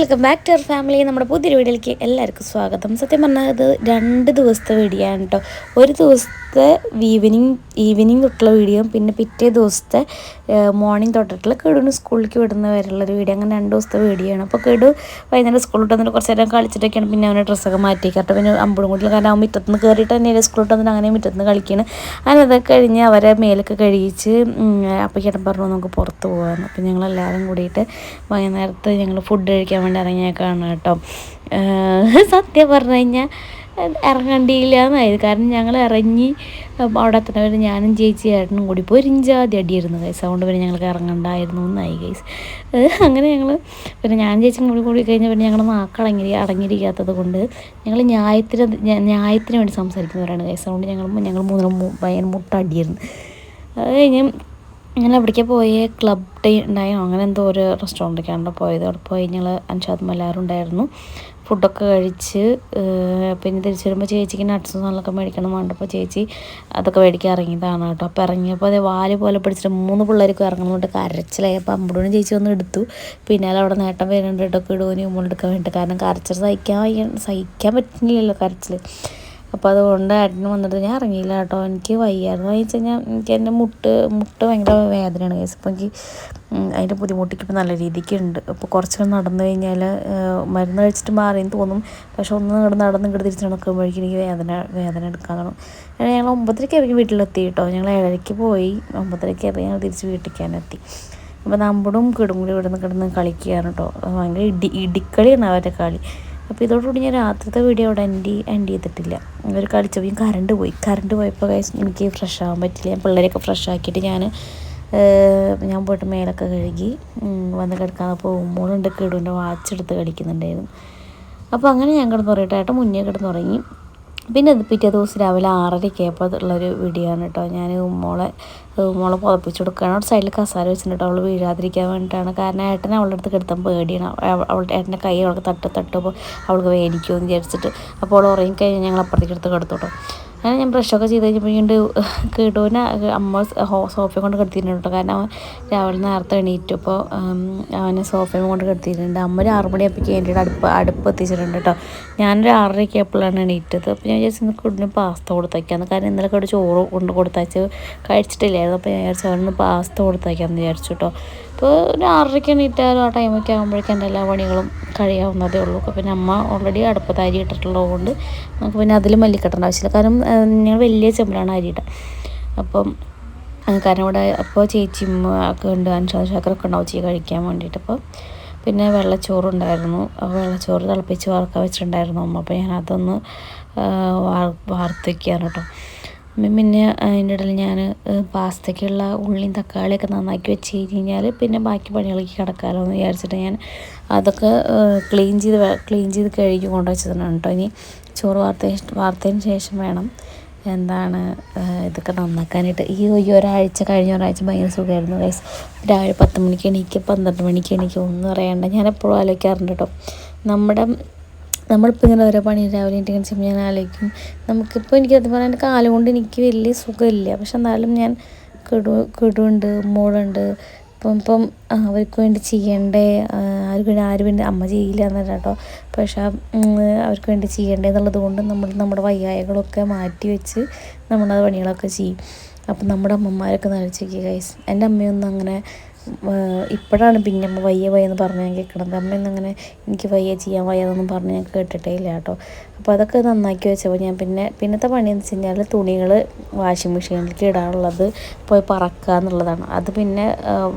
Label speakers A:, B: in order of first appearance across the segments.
A: Welcome back to our family. നമ്മുടെ പുതിയൊരു വീഡിയോയിലേക്ക് എല്ലാവർക്കും സ്വാഗതം. സത്യം പറഞ്ഞാൽ ഇത് 2 ദിവസത്തെ വീഡിയോ ആണ് കേട്ടോ. ഒരു ദിവസത്തെ ഈവനിങ് തൊട്ടുള്ള വീഡിയോ, പിന്നെ പിറ്റേ ദിവസത്തെ മോർണിംഗ് തൊട്ടിട്ടുള്ള കെടുവിന് സ്കൂളിലേക്ക് വിടുന്ന വരെയുള്ളൊരു വീഡിയോ. അങ്ങനെ 2 ദിവസത്തെ വീഡിയോ ആണ്. അപ്പോൾ കെടു വൈകുന്നേരം സ്കൂളിൽ വന്നിട്ട് കുറച്ച് നേരം കളിച്ചിട്ടൊക്കെയാണ് പിന്നെ അവനെ ഡ്രസ്സൊക്കെ മാറ്റി കേട്ടോ. പിന്നെ അമ്പടും കൂടി കാരണം അവൻ മുറ്റത്തുനിന്ന് കയറിയിട്ട് തന്നെ സ്കൂളിൽ വന്നിട്ട് അങ്ങനെ മുറ്റത്തുനിന്ന് കളിക്കുകയാണ്. അങ്ങനെ അതൊക്കെ കഴിഞ്ഞ് അവരെ മേലൊക്കെ കഴിയിച്ച് അപ്പോൾ ചേട്ടൻ പറഞ്ഞു നമുക്ക് പുറത്ത് പോകാമെന്ന്. അപ്പോൾ ഞങ്ങളെല്ലാവരും കൂടിയിട്ട് വൈകുന്നേരത്ത് ഞങ്ങൾ ഫുഡ് കഴിക്കാൻ വേണ്ടി ഇറങ്ങിയേക്കാണ് കേട്ടോ. സത്യം പറഞ്ഞു കഴിഞ്ഞാൽ ഇറങ്ങണ്ടിയില്ല എന്നായത്. കാരണം ഞങ്ങൾ ഇറങ്ങി അവിടെ എത്തുന്നവർ ഞാനും ചേച്ചി ഏട്ടനും കൂടി പോയി ഇഞ്ചാതി അടിയായിരുന്നു ഗൈസ്. അതുകൊണ്ട് പിന്നെ ഞങ്ങൾക്ക് ഇറങ്ങണ്ടായിരുന്നു എന്നായി ഗൈസ്. അങ്ങനെ ഞങ്ങൾ പിന്നെ ഞാൻ ചേച്ചി കൂടി കഴിഞ്ഞാൽ പിന്നെ ഞങ്ങൾ അടങ്ങിയിരിക്കാത്തത് കൊണ്ട് ഞങ്ങൾ ന്യായത്തിന് വേണ്ടി സംസാരിക്കുന്നവരാണ് ഗൈസ്. അതുകൊണ്ട് ഞങ്ങൾ മൂന്നിനും ഭയങ്കര മുട്ടടിയായിരുന്നു. അത് കഴിഞ്ഞ് അങ്ങനെ അവിടേക്ക് പോയ ക്ലബ് ഡേ ഉണ്ടായോ, അങ്ങനെ എന്തോ ഒരു റെസ്റ്റോറൻറ്റൊക്കെയാണ് പോയത്. അവിടെ പോയി ഞങ്ങൾ അൻഷാദും എല്ലാവരും ഉണ്ടായിരുന്നു. ഫുഡൊക്കെ കഴിച്ച് പിന്നെ തിരിച്ചു വരുമ്പോൾ ചേച്ചിക്ക് നട്ട്സും നല്ലൊക്കെ മേടിക്കണം വേണ്ടപ്പോൾ ചേച്ചി അതൊക്കെ മേടിക്കാൻ ഇറങ്ങിയതാണ് കേട്ടോ. അപ്പോൾ ഇറങ്ങിയപ്പോൾ അത് വാല് പോലെ പിടിച്ചിട്ട് 3 പിള്ളേർക്ക് ഇറങ്ങുന്നുണ്ട്. കരച്ചിലായി. അപ്പോൾ അമ്പടൂനും ചേച്ചി ഒന്ന് എടുത്തു. പിന്നെ അവിടെ നേട്ടം വരുന്നുണ്ട് കേട്ടോ. ഇടുവിന് മുമ്പെടുക്കാൻ വേണ്ടിയിട്ട്. കാരണം കരച്ചിൽ സഹിക്കാൻ പറ്റുന്നില്ലല്ലോ കരച്ചിൽ. അപ്പോൾ അതുകൊണ്ട് ഏട്ടന് വന്നിട്ട് ഞാൻ ഇറങ്ങിയില്ല കേട്ടോ. എനിക്ക് വയ്യായിരുന്നു. എന്ന് വെച്ച് കഴിഞ്ഞാൽ എനിക്ക് എൻ്റെ മുട്ട് ഭയങ്കര വേദനയാണ് കേസ്. അപ്പോൾ എനിക്ക് അതിൻ്റെ ബുദ്ധിമുട്ടിക്ക് ഇപ്പോൾ നല്ല രീതിക്ക് ഉണ്ട്. അപ്പോൾ കുറച്ച് നടന്നു കഴിഞ്ഞാൽ മരുന്ന് കഴിച്ചിട്ട് മാറിയെന്ന് തോന്നും. പക്ഷെ നടന്ന് തിരിച്ച് നടക്കുമ്പോഴേക്കും എനിക്ക് വേദന എടുക്കാൻ തുടങ്ങും. ഞങ്ങൾ 9:30 ഇറങ്ങി വീട്ടിലെത്തി കേട്ടോ. ഞങ്ങൾ 7:30 പോയി 9:30 ഇറങ്ങി ഞങ്ങൾ തിരിച്ച് വീട്ടിലേക്കാനെത്തി. അപ്പോൾ നമ്മളും കിടും കൂടി ഇവിടെ നിന്ന് കിടന്ന് കളിക്കുകയാണ് കേട്ടോ. ഭയങ്കര ഇടിക്കളിയാണ് അവരുടെ കളി. അപ്പോൾ ഇതോടുകൂടി ഞാൻ രാത്രിത്തെ വീഡിയോ അവിടെ എൻഡ് ചെയ്തിട്ടില്ല. അവർ കളിച്ചപ്പോൾ കറണ്ട് പോയപ്പോൾ എനിക്ക് ഫ്രഷ് ആവാൻ പറ്റില്ല. ഞാൻ പിള്ളേരെയൊക്കെ ഫ്രഷ് ആക്കിയിട്ട് ഞാൻ പോയിട്ട് മേലൊക്കെ കഴുകി വന്ന് കിടക്കാൻ പോകുമ്പോഴുണ്ട് കിടുവിൻ്റെ വാച്ച് എടുത്ത് കളിക്കുന്നുണ്ടായിരുന്നു. അപ്പോൾ അങ്ങനെ ഞാൻ കിടന്നുറങ്ങിയിട്ടായിട്ട് മുന്നേ കിടന്നുറങ്ങി. പിന്നെ പിറ്റേ ദിവസം രാവിലെ 6:30 ആയപ്പോൾ ഉള്ളൊരു വീഡിയോ ആണ് കേട്ടോ. ഞാൻ മോളെ പുതപ്പിച്ച് കൊടുക്കുകയാണ്. അവിടെ സൈഡിൽ കസാര വെച്ചിട്ട് അവൾ വീഴാതിരിക്കാൻ വേണ്ടിയിട്ടാണ്. കാരണം ഏട്ടനെ അവളുടെ അടുത്ത് കിടത്താൻ പേടിയാണ്. ഏട്ടൻ്റെ കൈ അവൾക്ക് തട്ടുമ്പോൾ അവൾക്ക് വേദിക്കുമെന്ന് വിചാരിച്ചിട്ട്. അപ്പോൾ അവൾ ഉറങ്ങിക്കഴിഞ്ഞാൽ ഞങ്ങൾ അപ്പുറത്തേക്ക് എടുത്ത് കിടത്തോട്ടോ. അങ്ങനെ ഞാൻ ബ്രഷൊക്കെ ചെയ്ത് കഴിഞ്ഞപ്പോൾ കിടുവിനെ അമ്മ സോഫ കൊണ്ട് കിടത്തിയിട്ടുണ്ട് കേട്ടോ. കാരണം അവൻ രാവിലെ നേരത്തെ എണീറ്റപ്പോൾ അവനെ സോഫയും കൊണ്ട് കിടത്തിയിട്ടുണ്ട്. അമ്മ ഒരു 6 മണിയായപ്പോഴേക്ക് എൻ്റെ അടുപ്പ് എത്തിച്ചിട്ടുണ്ട് കേട്ടോ. ഞാനൊരു 6:30 ആയപ്പോഴാണ് എണീറ്റത്. അപ്പോൾ ഞാൻ വിചാരിച്ചു കിടുവിന് പാസ്ത കൊടുത്തയക്കാമെന്ന്. കാരണം ഇന്നലെ കിടു ചോറ് കൊണ്ട് കൊടുത്തയച്ച് കഴിച്ചിട്ടില്ലായിരുന്നു. അപ്പോൾ ഞാൻ വിചാരിച്ചു അവന് പാസ്ത കൊടുത്തയക്കാമെന്ന് വിചാരിച്ചു കേട്ടോ. അപ്പോൾ ഒരു 6:30 എണീറ്റാലും ആ ടൈമൊക്കെ ആകുമ്പോഴേക്കും എൻ്റെ എല്ലാ പണികളും കഴിയാവുന്നതേ ഉള്ളൂ. അപ്പോൾ പിന്നെ അമ്മ ഓൾറെഡി അടുപ്പത്ത് അരി ഇട്ടിട്ടുള്ളത് കൊണ്ട് നമുക്ക് പിന്നെ അതിൽ മല്ലിക്കെട്ടേണ്ട ആവശ്യമില്ല. കാരണം ഞങ്ങൾ വലിയ ചെമ്പിലാണ് അരിയിട്ടത്. അപ്പം കാരണം ഇവിടെ അപ്പോൾ ചേച്ചിയും ഒക്കെ ഉണ്ട്, അൻഷാക്കറൊക്കെ ഉണ്ടാവും ഉച്ചയ്ക്ക് കഴിക്കാൻ വേണ്ടിയിട്ട്. അപ്പോൾ പിന്നെ വെള്ളച്ചോറുണ്ടായിരുന്നു. വെള്ളച്ചോറ് തിളപ്പിച്ച് വറക്കാൻ വെച്ചിട്ടുണ്ടായിരുന്നു അമ്മ. അപ്പോൾ ഞാൻ അതൊന്ന് വാർത്ത് വയ്ക്കുകയാണ് കേട്ടോ. പിന്നെ അതിൻ്റെ ഇടയിൽ ഞാൻ പാസ്തയ്ക്കുള്ള ഉള്ളിയും തക്കാളിയൊക്കെ നന്നാക്കി വെച്ച് കഴിഞ്ഞാൽ പിന്നെ ബാക്കി പണികളിലേക്ക് കിടക്കാമല്ലോ എന്ന് വിചാരിച്ചിട്ട് ഞാൻ അതൊക്കെ ക്ലീൻ ചെയ്ത് കഴുകി കൊണ്ടുവച്ചതാണ് കേട്ടോ. ഇനി ചോറ് വാർത്തതിന് ശേഷം വേണം ഇതൊക്കെ നന്നാക്കാനായിട്ട്. കഴിഞ്ഞ ഒരാഴ്ച ഭയങ്കര സുഖമായിരുന്നു ഗൈസ്. രാവിലെ 10 മണിക്ക് എണീക്കുക, 12 മണിക്ക് എണീക്കുക, ഒന്നും അറിയണ്ട. ഞാൻ എപ്പോഴും ആലോചിക്കാറുണ്ട് കേട്ടോ. നമ്മളിപ്പോൾ ഇങ്ങനെ ഓരോ പണി രാവിലെ ഇങ്ങനെ ചെയ്യുമ്പോൾ ഞാൻ ആലോചിക്കും നമുക്കിപ്പോൾ എനിക്കത് പറയാൻ എൻ്റെ കാലം കൊണ്ട് എനിക്ക് വലിയ സുഖമില്ല. പക്ഷെ എന്നാലും ഞാൻ കിടുണ്ട് മോളുണ്ട്. ഇപ്പം അവർക്ക് വേണ്ടി ചെയ്യണ്ടേ, ആരും വേണ്ടി അമ്മ ചെയ്യില്ല എന്നല്ല കേട്ടോ. പക്ഷേ അവർക്ക് വേണ്ടി ചെയ്യണ്ടേ എന്നുള്ളത് കൊണ്ട് നമ്മുടെ വയ്യായകളൊക്കെ മാറ്റി വെച്ച് നമ്മളത് പണികളൊക്കെ ചെയ്യും. അപ്പം നമ്മുടെ അമ്മമാരൊക്കെ നടിച്ചേക്കുക ഗൈസ്. എൻ്റെ അമ്മയൊന്നും അങ്ങനെ ഇപ്പോഴാണ് പിന്നെ അമ്മ വയ്യെന്ന് പറഞ്ഞ് ഞാൻ കേൾക്കണത്. അമ്മയൊന്നും അങ്ങനെ എനിക്ക് ചെയ്യാൻ വയ്യാന്നൊന്നും പറഞ്ഞ് ഞാൻ കേട്ടിട്ടേ ഇല്ല കേട്ടോ. അപ്പോൾ അതൊക്കെ നന്നാക്കി വെച്ചപ്പോൾ ഞാൻ പിന്നത്തെ പണിയെന്ന് വെച്ച് കഴിഞ്ഞാൽ തുണികൾ വാഷിംഗ് മെഷീനിലേക്ക് ഇടാനുള്ളത് പോയി പറക്കുക എന്നുള്ളതാണ്. അത് പിന്നെ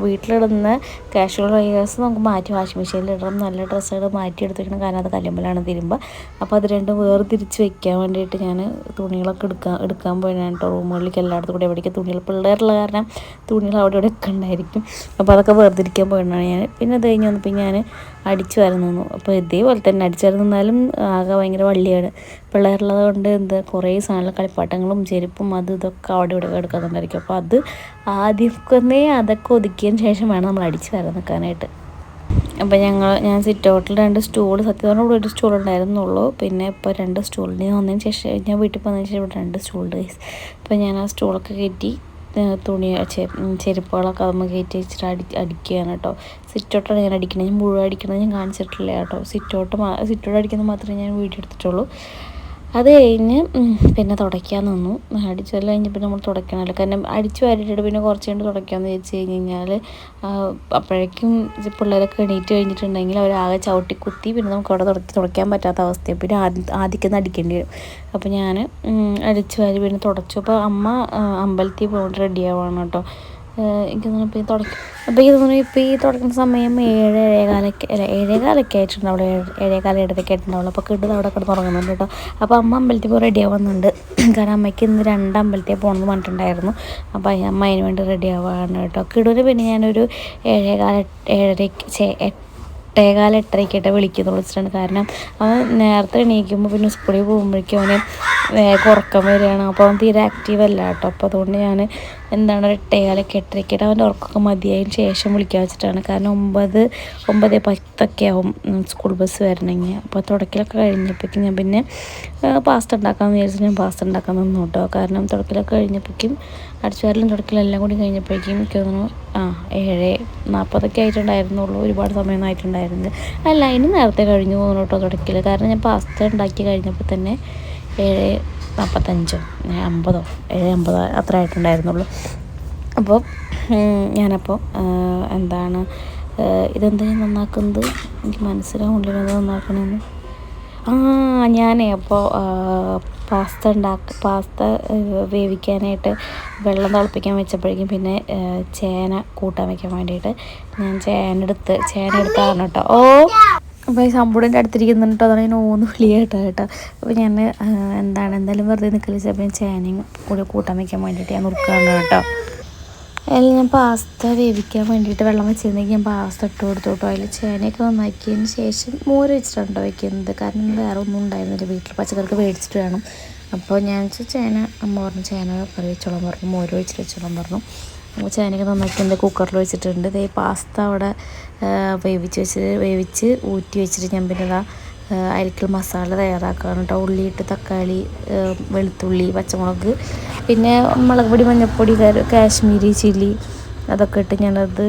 A: വീട്ടിലിടുന്ന കാഷ്വൽ വെയേഴ്സ് നമുക്ക് മാറ്റി വാഷിംഗ് മെഷീനിൽ ഇടണം. നല്ല ഡ്രസ്സുകൾ മാറ്റി എടുത്ത് വെക്കണം. കാരണം അത് കല്ലുമ്പലാണ് തിരുമ്പോൾ. അപ്പോൾ അത് രണ്ടും തിരിച്ച് വെക്കാൻ വേണ്ടിയിട്ട് ഞാൻ തുണികളൊക്കെ എടുക്കാൻ പോയാണ് കേട്ടോ. റൂമുകളിലേക്ക് എല്ലായിടത്തും കൂടെ എവിടേക്ക് തുണികൾ പിള്ളേരുള്ള കാരണം തുണികൾ അവിടെ ഒക്കെ ഉണ്ടായിരിക്കും. അപ്പോൾ അതൊക്കെ വേർതിരിക്കാൻ പോയിട്ടാണ് ഞാൻ. പിന്നെ അത് കഴിഞ്ഞ് വന്നപ്പോൾ ഞാൻ അടിച്ചു വരുന്നു. അപ്പോൾ ഇതേപോലെ തന്നെ അടിച്ചു വരുന്നാലും ആകെ ഭയങ്കര വള്ളിയാണ്. പിള്ളേരുള്ളത് കൊണ്ട് കുറേ സാധനങ്ങൾ കളിപ്പാട്ടങ്ങളും ചെരുപ്പും ഇതൊക്കെ അവിടെ ഇവിടെ എടുക്കുന്നുണ്ടായിരിക്കും. അപ്പോൾ അത് ആദ്യമൊക്കെ അതൊക്കെ ഒതുക്കിയതിന് ശേഷം വേണം നമ്മൾ അടിച്ചു വരാൻ നിൽക്കാനായിട്ട്. അപ്പോൾ ഞാൻ സിറ്റ് ഔട്ടിൽ 2 സ്റ്റൂൾ സത്യത്തോടെ ഇവിടെ ഒരു സ്റ്റൂൾ ഉണ്ടായിരുന്നുള്ളൂ. പിന്നെ ഇപ്പോൾ 2 സ്റ്റൂൾ ഞാൻ വീട്ടിൽ പോകുന്നതിന് ശേഷം ഇവിടെ 2 സ്റ്റൂളുണ്ട്. അപ്പോൾ ഞാൻ ആ സ്റ്റൂളൊക്കെ കയറ്റി തുണി ചെരുപ്പുകളൊക്കെ നമ്മൾ കയറ്റി വെച്ചിട്ട് അടിക്കുകയാണ് കേട്ടോ. സിറ്റൗട്ടാണ് ഞാൻ അടിക്കുന്നത്. ഞാൻ മുഴുവൻ അടിക്കുന്നത് ഞാൻ കാണിച്ചിട്ടില്ല കേട്ടോ. സിറ്റൗട്ട് അടിക്കുന്നത് മാത്രമേ ഞാൻ വീഡിയോ എടുത്തിട്ടുള്ളൂ. അത് കഴിഞ്ഞ് പിന്നെ തുടയ്ക്കാൻ നിന്നു. അടിച്ചെല്ലാം കഴിഞ്ഞ് പിന്നെ നമ്മൾ തുടയ്ക്കണമല്ലോ. കാരണം അടിച്ചു വാരിയിട്ടിട്ട് പിന്നെ കുറച്ച് കഴിഞ്ഞ് തുടയ്ക്കാമെന്ന് വെച്ച് കഴിഞ്ഞാൽ അപ്പോഴേക്കും പിള്ളേരൊക്കെ എണീറ്റ് കഴിഞ്ഞിട്ടുണ്ടെങ്കിൽ അവരാകെ ചവിട്ടി കുത്തി പിന്നെ നമുക്ക് അവിടെ തുടയ്ക്കാൻ പറ്റാത്ത അവസ്ഥയാണ്. പിന്നെ ആദ്യം അടിക്കേണ്ടി വരും. അപ്പോൾ ഞാൻ അടിച്ചു വാരി പിന്നെ തുടച്ചു. അപ്പോൾ അമ്മ അമ്പലത്തിൽ പോയിട്ട് റെഡിയാവുകയാണ് കേട്ടോ. എനിക്ക് തോന്നുന്നു ഇപ്പോൾ ഈ തുടക്കുന്ന സമയം 7-7:15 ആയിട്ടുണ്ടാവുള്ളൂ. 7:15 ആയിട്ടുണ്ടാവുള്ളൂ. അപ്പോൾ കിടന്ന് അവിടെ കിടന്ന് തുടങ്ങുന്നുണ്ട് കേട്ടോ. അപ്പോൾ അമ്മ അമ്പലത്തിൽ പോയി റെഡി ആവുന്നുണ്ട്. കാരണം അമ്മയ്ക്ക് ഇന്ന് 2 അമ്പലത്തിൽ പോകണമെന്ന് പറഞ്ഞിട്ടുണ്ടായിരുന്നു. അപ്പോൾ അമ്മ അതിന് വേണ്ടി റെഡി ആവുകയാണ് കേട്ടോ. കിടൂന് പിന്നെ ഞാനൊരു 8:15-8:30 വിളിക്കുന്നുള്ളൂ വെച്ചിട്ടാണ്. കാരണം അവൻ നേരത്തെ എണീക്കുമ്പോൾ പിന്നെ സ്കൂളിൽ പോകുമ്പോഴേക്കും അവന് വേഗം ഉറക്കം വരികയാണ്. അപ്പോൾ അവൻ തീരെ ആക്റ്റീവ് അല്ല കേട്ടോ. അപ്പോൾ അതുകൊണ്ട് ഞാൻ ഒരു 8:15-8:30 അവൻ്റെ ഉറക്കമൊക്കെ മതിയായതിന് ശേഷം വിളിക്കാൻ വെച്ചിട്ടാണ്. കാരണം 9-10 ആവും സ്കൂൾ ബസ് വരണമെങ്കിൽ. അപ്പോൾ തുടക്കലൊക്കെ കഴിഞ്ഞപ്പോഴേക്കും ഞാൻ പിന്നെ പാസ്ത ഉണ്ടാക്കാമെന്ന് വിചാരിച്ചിട്ട് ഞാൻ പാസ്ത ഉണ്ടാക്കാൻ നിന്നു കേട്ടോ. കാരണം തുടക്കലൊക്കെ കഴിഞ്ഞപ്പോഴേക്കും അടിച്ചുവാരലും തുടക്കലും എല്ലാം കൂടി കഴിഞ്ഞപ്പോഴേക്കും എനിക്ക് തോന്നുന്നു 7:40 ആയിട്ടുണ്ടായിരുന്നുള്ളൂ. ഒരുപാട് സമയമൊന്നും ആയിട്ടുണ്ടായിരുന്നില്ല. അല്ല, ഇനി നേരത്തെ കഴിഞ്ഞു പോകുന്നു കേട്ടോ തുടക്കൽ. കാരണം ഞാൻ പാസ്ത ഉണ്ടാക്കി കഴിഞ്ഞപ്പോൾ തന്നെ 7:45 7:50 അത്ര ആയിട്ടുണ്ടായിരുന്നുള്ളൂ. അപ്പോൾ ഞാനപ്പോൾ ഇതെന്താ ഞാൻ നന്നാക്കുന്നത് എനിക്ക് മനസ്സിലാവുന്നില്ല. അത് നന്നാക്കണമെന്ന് ഞാനേ അപ്പോൾ പാസ്ത വേവിക്കാനായിട്ട് വെള്ളം തിളപ്പിക്കാൻ വെച്ചപ്പോഴേക്കും പിന്നെ ചേന കൂട്ടാൻ വയ്ക്കാൻ വേണ്ടിയിട്ട് ഞാൻ ചേന എടുത്താണ് കേട്ടോ. അപ്പോൾ ഈ സമ്പൂടിൻ്റെ അടുത്തിരിക്കുന്നുണ്ട് കേട്ടോ. അതാണ് ഞാൻ വിളി കേട്ടോ. അപ്പോൾ ഞാൻ എന്തായാലും വെറുതെ നിൽക്കല് വെച്ചപ്പോൾ ചേനയും കൂടി കൂട്ടാൻ വയ്ക്കാൻ വേണ്ടിയിട്ട് ഞാൻ നുറുക്കുകയാണ് കേട്ടോ. അതിൽ ഞാൻ പാസ്ത വേവിക്കാൻ വേണ്ടിയിട്ട് വെള്ളം വെച്ചിരുന്നെങ്കിൽ ഞാൻ പാസ്ത ഇട്ട് കൊടുത്തു കേട്ടോ. അതിൽ ചേനയൊക്കെ നന്നാക്കിയതിന് ശേഷം മോര് വെച്ചിട്ടുണ്ടോ വയ്ക്കുന്നത്. കാരണം വേറെ ഒന്നും ഉണ്ടായിരുന്നില്ല വീട്ടിൽ. പച്ചക്കറിക്ക് മേടിച്ചിട്ട് വേണം. അപ്പോൾ ഞാൻ അമ്മ പറഞ്ഞു ചേന കറി വെച്ചോളാൻ പറഞ്ഞു, മോര് ഒഴിച്ചിട്ട് വെച്ചോളാൻ പറഞ്ഞു. അപ്പോൾ ചേനയൊക്കെ നന്നാക്കി എൻ്റെ കുക്കറിൽ വെച്ചിട്ടുണ്ട്. ഈ പാസ്ത അവിടെ വേവിച്ച് ഊറ്റി വെച്ചിട്ട് ഞാൻ പിന്നെ അരിക്കൽ മസാല തയ്യാറാക്കുകയാണ് കേട്ടോ. ഉള്ളിയിട്ട് തക്കാളി, വെളുത്തുള്ളി, പച്ചമുളക്, പിന്നെ മുളക് പൊടി, മഞ്ഞൾപ്പൊടി, കാശ്മീരി ചില്ലി അതൊക്കെ ഇട്ട് ഞാനത്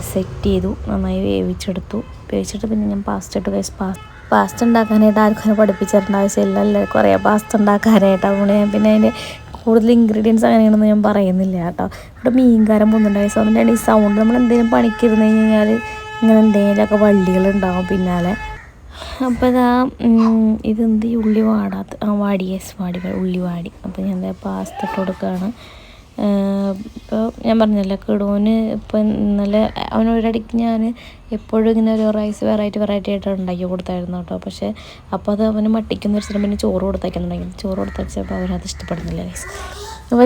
A: സെറ്റ് ചെയ്തു. നന്നായി വേവിച്ചിട്ട് പിന്നെ ഞാൻ പാസ്ത ഇട്ട് പാസ്ത ഉണ്ടാക്കാനായിട്ട് ആർക്കും പഠിപ്പിച്ചിട്ടുണ്ട് ആവശ്യമില്ലല്ലേ. കുറേ പാസ്ത ഉണ്ടാക്കാനായിട്ട്. അതുകൊണ്ട് ഞാൻ പിന്നെ അതിൻ്റെ കൂടുതൽ ഇൻഗ്രീഡിയൻസ് അങ്ങനെയാണെന്ന് ഞാൻ പറയുന്നില്ല കേട്ടോ. ഇവിടെ മീൻകാരം പോകുന്നുണ്ടായി. സോ അതിൻ്റെ ഈ സൗണ്ട് നമ്മൾ എന്തെങ്കിലും പണിക്കിരുന്ന് കഴിഞ്ഞാൽ ഇങ്ങനെ എന്തെങ്കിലുമൊക്കെ വള്ളികളുണ്ടാവും പിന്നാലെ. അപ്പോൾ ഇതെന്ത് ഈ ഉള്ളി ഉള്ളി വാടി. അപ്പോൾ ഞാൻ പാസ്ത ഇട്ട് കൊടുക്കുകയാണ്. ഇപ്പോൾ ഞാൻ പറഞ്ഞല്ലോ കിടൂന് ഇപ്പോൾ ഇന്നലെ അവനൊരടിക്ക് ഞാൻ എപ്പോഴും ഇങ്ങനെ ഒരു റൈസ് വെറൈറ്റി ആയിട്ട് ഉണ്ടാക്കി കൊടുത്തായിരുന്നു കേട്ടോ. പക്ഷേ അപ്പോൾ അത് അവന് മട്ടിക്കുന്ന വെച്ചിട്ട് പിന്നെ ചോറ് കൊടുത്തയക്കുന്നുണ്ടെങ്കിൽ ചോറ് കൊടുത്തയച്ചപ്പോൾ അവനത് ഇഷ്ടപ്പെടുന്നില്ല റൈസ്. അപ്പോൾ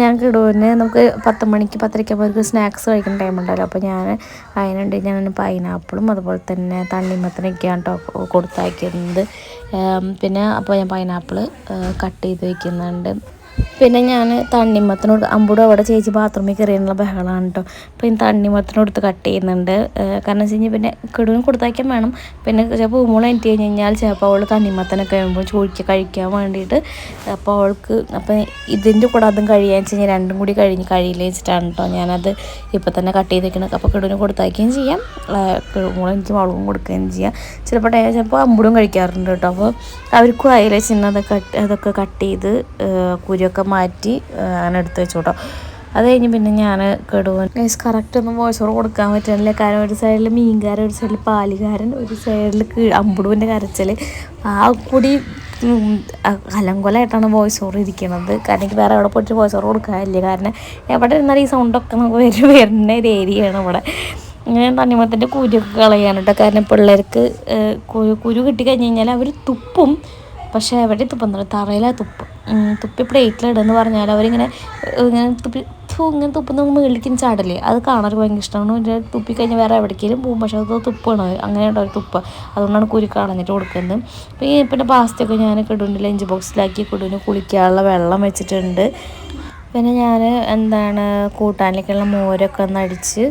A: ഞാൻ കിടൂന് നമുക്ക് 10 മണിക്ക് 10:30 അവർക്ക് സ്നാക്സ് കഴിക്കുന്ന ടൈം ഉണ്ടല്ലോ. അപ്പോൾ ഞാൻ പൈനാപ്പിളും അതുപോലെ തന്നെ തണ്ണിമത്തനൊക്കെയാണ് കേട്ടോ കൊടുത്തയക്കുന്നത്. പിന്നെ അപ്പോൾ ഞാൻ പൈനാപ്പിൾ കട്ട് ചെയ്ത് വയ്ക്കുന്നുണ്ട്. പിന്നെ ഞാൻ തണ്ണിമത്തനോട് അമ്പൂടെ അവിടെ ചേച്ചി ബാത്റൂമിൽ കയറിയുള്ള ബഹളമാണ് കേട്ടോ. അപ്പോൾ ഈ തണ്ണിമത്തനോടുത്ത് കട്ട് ചെയ്യുന്നുണ്ട്. കാരണം വെച്ച് കഴിഞ്ഞാൽ പിന്നെ കിടൂന് കൊടുത്തയക്കാൻ വേണം. പിന്നെ ചിലപ്പോൾ പൂമോൾ എനിക്ക് കഴിഞ്ഞാൽ ചിലപ്പോൾ അവൾ തണ്ണിമത്തനൊക്കെ കഴിയുമ്പോൾ കഴിക്കാൻ വേണ്ടിയിട്ട് അപ്പോൾ ഇതിൻ്റെ കൂടെ അതും കഴിയാന്ന് വെച്ച് കഴിഞ്ഞാൽ രണ്ടും കൂടി കഴിയില്ല വെച്ചിട്ടാണ് കേട്ടോ ഞാനത് ഇപ്പോൾ തന്നെ കട്ട് ചെയ്ത് വെക്കുന്നത്. അപ്പോൾ കിടൂന് കൊടുത്തയക്കുകയും ചെയ്യാം, പൂമോൾ എനിക്ക് വളവും കൊടുക്കുകയും ചെയ്യാം. ചിലപ്പോൾ അമ്പൂടും കഴിക്കാറുണ്ട് കേട്ടോ. അപ്പോൾ അവർക്കും അതിലെ അതൊക്കെ കട്ട് ചെയ്ത് കുരിയൊക്കെ മാറ്റി അങ്ങനെ എടുത്ത് വെച്ചു കേട്ടോ. അത് കഴിഞ്ഞ് പിന്നെ ഞാൻ കിടൂന് കറക്റ്റ് ഒന്നും വോയിസ് ഓവർ കൊടുക്കാൻ പറ്റുന്നില്ല. കാരണം ഒരു സൈഡിൽ മീൻകാരൻ, ഒരു സൈഡിൽ പാലുകാരൻ, ഒരു സൈഡിൽ അമ്പുടുവിൻ്റെ കരച്ചിൽ കൂടി അലങ്കോലമായിട്ടാണ് വോയിസ് ഓവർ ഇരിക്കുന്നത്. കാരണം എനിക്ക് വേറെ എവിടെ പോയിട്ട് വോയിസ് ഓവർ കൊടുക്കാനില്ല. കാരണം എവിടെ ഇരുന്നാലും ഈ സൗണ്ടൊക്കെ നമുക്ക് വരുന്ന ഒരു ഏരിയയാണ് ഇവിടെ. ഇങ്ങനെ തണ്ണിമത്തൻ്റെ കുരുയൊക്കെ കളയാനിട്ടോ. കാരണം പിള്ളേർക്ക് കുരു കിട്ടിക്കഴിഞ്ഞ് കഴിഞ്ഞാൽ അവർ തുപ്പും. പക്ഷേ എവിടെ തുപ്പുന്നത് തറയിലാണ് തുപ്പി പ്ലേറ്റിലിടുമെന്ന് പറഞ്ഞാൽ അവരിങ്ങനെ ഇങ്ങനെ തുപ്പുന്ന മേളിക്കും ചാടല്ലേ. അത് കാണാൻ ഭയങ്കര ഇഷ്ടമാണ്. തുപ്പിക്കഴിഞ്ഞാൽ വേറെ എവിടേക്കെങ്കിലും പോകും. പക്ഷേ അത് തുപ്പാണ്, അങ്ങനെയുണ്ട് ഒരു തുപ്പ. അതുകൊണ്ടാണ് കുരു കളഞ്ഞിട്ട് കൊടുക്കുന്നത്. പിന്നെ പാസ്തയൊക്കെ ഞാൻ കിടൂന് ലഞ്ച് ബോക്സിലാക്കി കിടൂന് കുളിക്കാനുള്ള വെള്ളം വെച്ചിട്ടുണ്ട്. പിന്നെ ഞാൻ എന്താണ് കൂട്ടാനിലേക്കുള്ള മോരൊക്കെ ഒന്ന് അടിച്ച്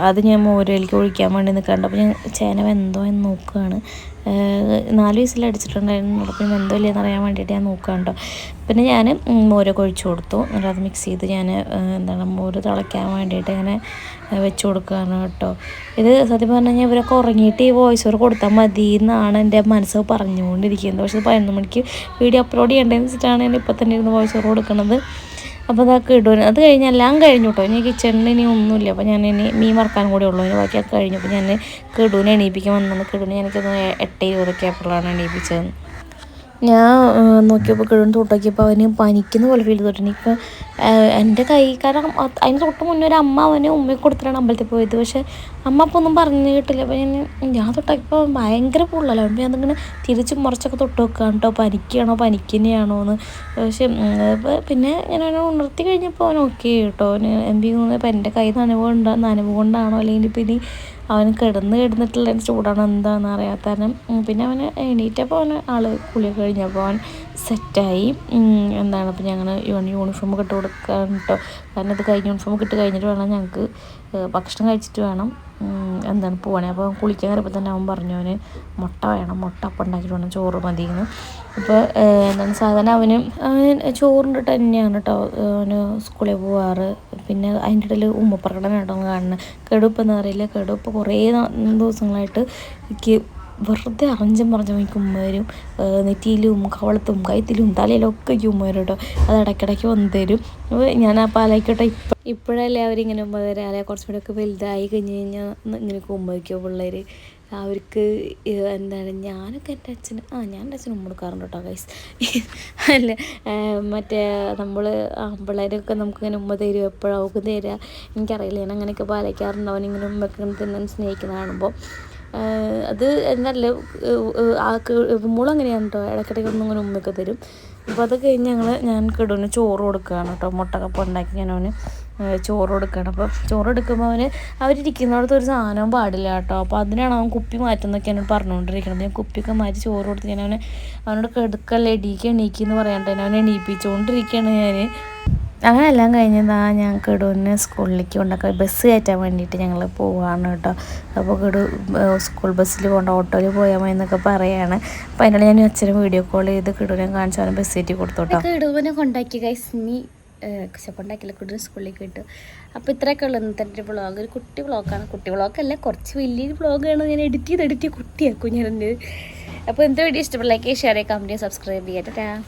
A: അത് ഞാൻ മോരിലേക്ക് ഒഴിക്കാൻ വേണ്ടി നിൽക്കുന്നുണ്ട്. അപ്പോൾ ഞാൻ ചേന വെന്തോ എന്ന് നോക്കുകയാണ്. 4 വിസിലടിച്ചിട്ടുണ്ടായിരുന്നു. പിന്നെ വെന്തോ ഇല്ലയെന്ന് അറിയാൻ വേണ്ടിയിട്ട് ഞാൻ നോക്കുകയാണ് കേട്ടോ. പിന്നെ ഞാൻ മോരൊക്കെ ഒഴിച്ച് കൊടുത്തു. എന്നിട്ട് അത് മിക്സ് ചെയ്ത് ഞാൻ എന്താണ് മോര് തിളയ്ക്കാൻ വേണ്ടിയിട്ട് ഇങ്ങനെ വെച്ച് കൊടുക്കുകയാണ് കേട്ടോ. ഇത് സത്യം പറഞ്ഞു കഴിഞ്ഞാൽ ഇവരൊക്കെ ഉറങ്ങിയിട്ട് ഈ വോയിസ് ഓവർ കൊടുത്താൽ മതി എന്നാണ് എൻ്റെ മനസ്സ് പറഞ്ഞുകൊണ്ടിരിക്കുന്നത്. പക്ഷേ 11 മണിക്ക് വീഡിയോ അപ്ലോഡ് ചെയ്യേണ്ടതെന്ന് വെച്ചിട്ടാണ് ഞാൻ ഇപ്പോൾ തന്നെ ഇരുന്ന് വോയിസ് ഓവർ കൊടുക്കുന്നത്. അപ്പോൾ അതൊക്കെ ഇടും. അത് കഴിഞ്ഞ് എല്ലാം കഴിഞ്ഞു കേട്ടോ. ഇനി കിച്ചണിൽ ഇനി ഒന്നുമില്ല. അപ്പോൾ ഞാൻ ഇനി മീൻ വറക്കാൻ കൂടെ ഉള്ളൂ. ഇനി ബാക്കിയൊക്കെ കഴിഞ്ഞു. അപ്പോൾ ഞാൻ കിടുവിനെ എണീപ്പിക്കാൻ വന്നത്. കിടുവിനെ എനിക്കൊന്ന് 8:20 ആയപ്പോഴാണ് എണീപ്പിച്ചത്. ഞാൻ നോക്കിയപ്പോൾ കിഴന്ന് തൊട്ടാക്കിയപ്പോൾ അവന് പനിക്കുന്ന പോലെ ഫീൽ ചെയ്തിട്ടുണ്ട്. ഇപ്പം എൻ്റെ കൈ കാരണം അതിന് തൊട്ട് മുന്നേ ഒരു അമ്മ അവന് ഉമ്മയെ കൊടുത്തിട്ടാണ് അമ്പലത്തിൽ പോയത്. പക്ഷേ അമ്മ അപ്പോൾ ഒന്നും പറഞ്ഞു കേട്ടില്ല. അപ്പോൾ ഞാൻ തൊട്ടാക്കിയപ്പോൾ ഭയങ്കര പൊള്ളല. അപ്പോൾ ഞാൻ അതിങ്ങനെ തിരിച്ച് മറിച്ചൊക്കെ തൊട്ട് വെക്കുകയാണ് കേട്ടോ. പനിക്കുകയാണോ പനിക്കുന്നതാണോ എന്ന്. പക്ഷേ പിന്നെ ഞാൻ അവനെ ഉണർത്തി കഴിഞ്ഞപ്പോൾ അവൻ ഓക്കെ കേട്ടോ. അവന് തോന്നിയപ്പോൾ എൻ്റെ കൈ നനവ് കൊണ്ടാണോ അല്ലെങ്കിൽ പിന്നെ അവന് കിടന്നിട്ടുള്ള ചൂടാണ് എന്താണെന്ന് അറിയാത്തതിനും. പിന്നെ അവന് എണീറ്റപ്പോൾ അവന് കുളിയൊക്കെ കഴിഞ്ഞപ്പോൾ അവൻ സെറ്റായി. എന്താണ് അപ്പോൾ ഞങ്ങൾ യൂണിഫോം ഇട്ട് കൊടുക്കാൻ കേട്ടോ. കാരണം ഇത് യൂണിഫോം ഇട്ട് കഴിഞ്ഞിട്ട് വേണം ഞങ്ങൾക്ക് ഭക്ഷണം കഴിച്ചിട്ട് വേണം എന്താണ് പോവാണേ. അപ്പോൾ കുളിക്കാൻ കയറിയപ്പോൾ തന്നെ അവൻ പറഞ്ഞു അവന് മുട്ട വേണം, മുട്ട അപ്പം ഉണ്ടാക്കിയിട്ട് വേണം, ചോറ് മതിയെന്ന്. അപ്പോൾ എന്താണ് സാധാരണ അവൻ ചോറിൻ്റെ തന്നെയാണ് കേട്ടോ അവന് സ്കൂളിൽ പോവാറ്. പിന്നെ അതിൻ്റെ ഇടയിൽ ഉമ്മപ്രകടനം കേട്ടോ കാണുന്നത്. കെടുപ്പെന്ന് അറിയില്ല. കെടുപ്പ് കുറേ ദിവസങ്ങളായിട്ട് എനിക്ക് വെറുതെ അറിഞ്ഞും എനിക്ക് ഉമ്മ വരും. നെറ്റിയിലും കവളത്തും കഴുത്തിലും തലയിലും ഒക്കെ ഉമ്മ വരും കേട്ടോ. അത് ഇടയ്ക്കിടയ്ക്ക് വന്നു തരും. അപ്പോൾ ഞാൻ ആ പാലായിക്കോട്ടെ ഇപ്പോഴല്ലേ അവരിങ്ങനെ ഉമ്മ തരാം. അല്ലെങ്കിൽ കുറച്ചും കൂടെ ഒക്കെ വലുതായി കഴിഞ്ഞ് കഴിഞ്ഞാൽ ഇങ്ങനെയൊക്കെ ഉമ്മ വയ്ക്കുമോ പിള്ളേർ. അവർക്ക് എന്താണ് ഞാനൊക്കെ എൻ്റെ അച്ഛന് ഞാൻ എൻ്റെ അച്ഛന് ഉമ്മ കൊടുക്കാറുണ്ട് കേട്ടോ ഗൈസ്. അല്ല മറ്റേ നമ്മൾ പിള്ളേരൊക്കെ നമുക്കിങ്ങനെ ഉമ്മ തരും. എപ്പോഴാണ് അവർക്ക് തരിക എനിക്കറിയില്ല. ഞാൻ അങ്ങനെയൊക്കെ പാലിക്കാറുണ്ട്. അവനിങ്ങനെ ഉമ്മയൊക്കെ തിന്നാൻ സ്നേഹിക്കുന്ന കാണുമ്പോൾ അത് എന്നല്ല മോളങ്ങനെയാണ് കേട്ടോ. ഇടയ്ക്കിടയ്ക്ക് ഒന്നും ഇങ്ങനെ ഉമ്മയൊക്കെ തരും. അപ്പോൾ അത് കഴിഞ്ഞ് ഞാൻ കിടുവിന് ചോറ് കൊടുക്കുകയാണ് കേട്ടോ. മുട്ടക്കപ്പം ഉണ്ടാക്കി ഞാൻ അവന് ചോറ് കൊടുക്കുകയാണ്. അപ്പോൾ ചോറ് എടുക്കുമ്പോൾ അവരിരിക്കുന്നിടത്ത് ഒരു സാധനവും പാടില്ല കേട്ടോ. അപ്പോൾ അതിനാണ് അവൻ കുപ്പി മാറ്റുന്നൊക്കെ എന്നോട് പറഞ്ഞുകൊണ്ടിരിക്കുന്നത്. ഞാൻ കുപ്പിയൊക്കെ മാറ്റി ചോറ് കൊടുത്ത് ഞാൻ അവനോട് കിടക്കല്ലേ എണീക്കെന്ന് പറയാണ്ട് അവനെ എണീപ്പിച്ചുകൊണ്ടിരിക്കുകയാണ് ഞാൻ. അങ്ങനെ എല്ലാം കഴിഞ്ഞതാ ഞാൻ കിടുവിനെ സ്കൂളിലേക്ക് കൊണ്ടൊക്കെ ബസ് കയറ്റാൻ വേണ്ടിയിട്ട് ഞങ്ങൾ പോവുകയാണ് കേട്ടോ. അപ്പോൾ കിടു സ്കൂൾ ബസ്സിൽ കൊണ്ട് ഓട്ടോയിൽ പോയാൽ മതി എന്നൊക്കെ പറയുകയാണ്. അപ്പോൾ അതിനുള്ള ഞാൻ അച്ഛനും വീഡിയോ കോൾ ചെയ്ത് കിടുവിനെ കാണിച്ചു അവനെ ബസ് കയറ്റി കൊടുത്തു കേട്ടോ. കിടുവിനെ കൊണ്ടാക്കി ഗൈസ്. ഇനി കൊണ്ടാക്കില്ല കിടുവിന് സ്കൂളിലേക്ക് കിട്ടു. അപ്പോൾ ഇത്രയൊക്കെ ഉള്ളൂ ഇന്നത്തെ വ്ളോഗ്. ഒരു കുട്ടി വ്ളോഗാണ്. കുട്ടി വ്ളോഗല്ല, കുറച്ച് വലിയൊരു വ്ളോഗാണ്. ഞാൻ എഡിറ്റ് കുട്ടിയാക്കും ഞാൻ. അപ്പോൾ ഇന്നത്തെ വീഡിയോ ഇഷ്ടപ്പെട്ട ലൈക്ക് ഷെയർ ചെയ്യുക, കമൻറ്റ് ചെയ്യുക, സബ്സ്ക്രൈബ് ചെയ്യാം.